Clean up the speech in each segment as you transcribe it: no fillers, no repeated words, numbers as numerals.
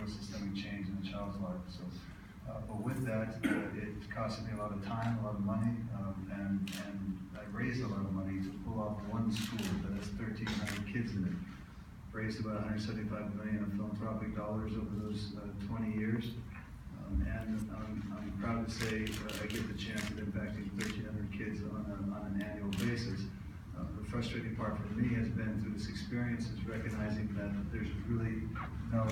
real systemic change in a child's life. So, but with that, it costed me a lot of time, a lot of money, and I raised a lot of money to pull off one school that has 1,300 kids in it. Raised about $175 million of philanthropic dollars over those 20 years. And I'm proud to say I get the chance of impacting 1,300 kids on an annual basis. The frustrating part for me has been through this experience is recognizing that there's really no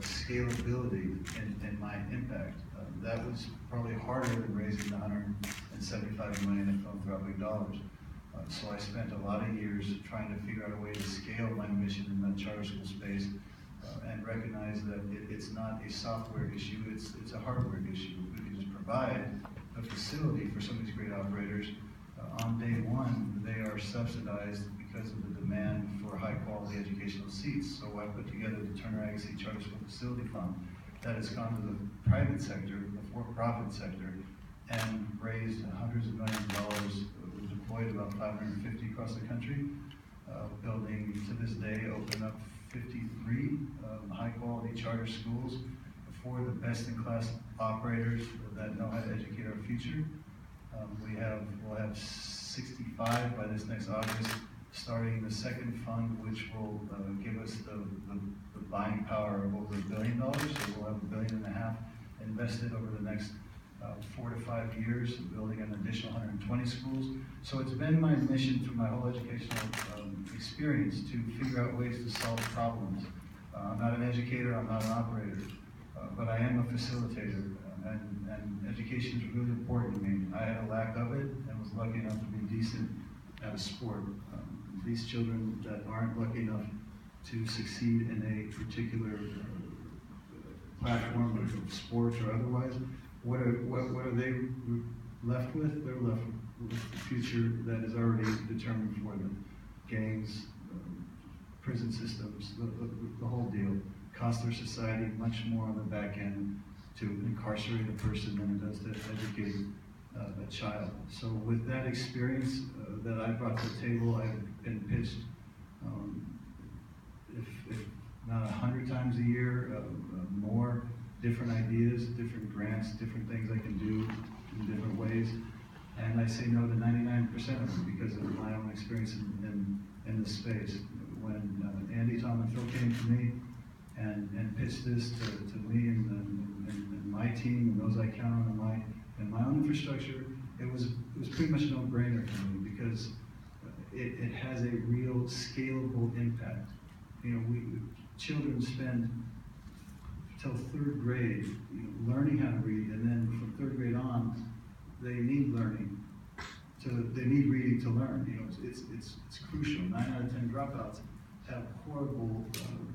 scalability in my impact. That was probably harder than raising the $175 million of philanthropic dollars. So I spent a lot of years trying to figure out a way to scale my mission in that charter school space and recognize that it's not a software issue, it's a hardware issue. We can just provide a facility for some of these great operators. On day one, they are subsidized because of the demand for high quality educational seats. So I put together the Turner Agassi Charter School Facility Fund that has gone to the private sector, the for-profit sector, and raised hundreds of millions of dollars. We've deployed about 550 across the country. Building to this day opened up 53 high-quality charter schools for the best-in-class operators that know how to educate our future. We'll have 65 by this next August, starting the second fund, which will give us the buying power of over $1 billion. So we'll have $1.5 billion invested over the next 4 to 5 years, building an additional 120 schools. So it's been my mission through my whole educational experience to figure out ways to solve problems. I'm not an educator, I'm not an operator, but I am a facilitator, and education is really important to me. I had a lack of it and was lucky enough to be decent at a sport. These children that aren't lucky enough to succeed in a particular platform of sports or otherwise, what are they left with? They're left with the future that is already determined for them. Gangs, prison systems, the whole deal. Cost their society much more on the back end to incarcerate a person than it does to educate a child. So with that experience that I brought to the table, I've been pitched, if not 100 times a year, more different ideas, different grants, different things I can do in different ways. And I say no to 99% of them because of my own experience in this space. When Andy, Tom, and Phil came to me and pitched this to me and my team and those I count on in my own infrastructure, it was pretty much a no-brainer for me because it has a real scalable impact. You know, children spend till 3rd grade learning how to read, and then from 3rd grade on, they need learning. They need reading to learn. You know, it's crucial. 9 out of 10 dropouts have horrible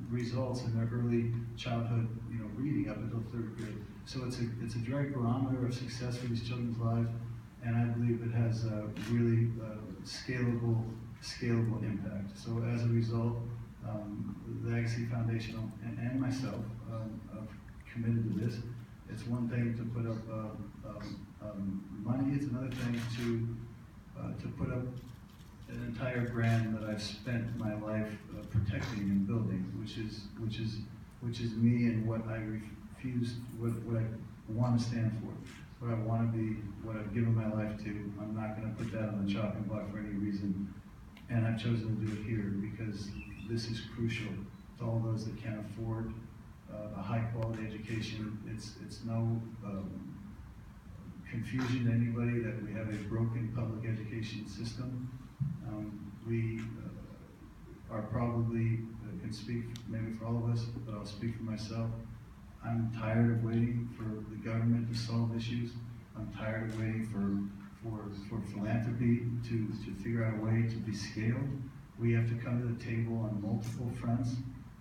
results in their early childhood, reading up until 3rd grade. So it's a direct barometer of success for these children's lives, and I believe it has a really scalable impact. So as a result, the Agassi Foundation and myself have committed to this. It's one thing to put up money; it's another thing to put up an entire brand that I've spent my life protecting and building, which is me and what I refuse, what I want to stand for, what I want to be, what I've given my life to. I'm not going to put that on the chopping block for any reason, and I've chosen to do it here because this is crucial to all those that can't afford a high-quality education. It's no confusion to anybody that we have a broken public education system. We are probably, can speak maybe for all of us, but I'll speak for myself. I'm tired of waiting for the government to solve issues. I'm tired of waiting for philanthropy to figure out a way to be scaled. We have to come to the table on multiple fronts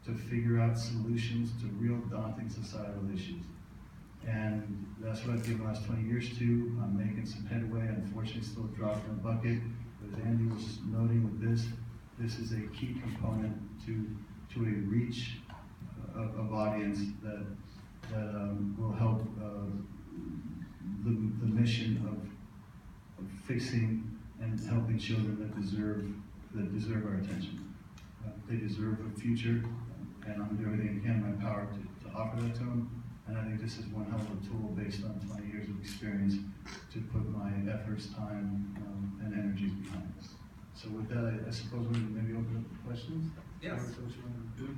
to figure out solutions to real daunting societal issues. And that's what I've given the last 20 years to. I'm making some headway. Unfortunately, still a drop in the bucket. But as Andy was noting with this is a key component to a reach of audience that will help the mission of fixing and helping children that deserve our attention. They deserve a future, and I'm doing everything I can in my power to offer offer that to them. And I think this is one hell of a tool based on 20 years of experience to put my efforts, time, and energies behind. So with that, I suppose we maybe open up for questions? Yes. Is that what you want to do?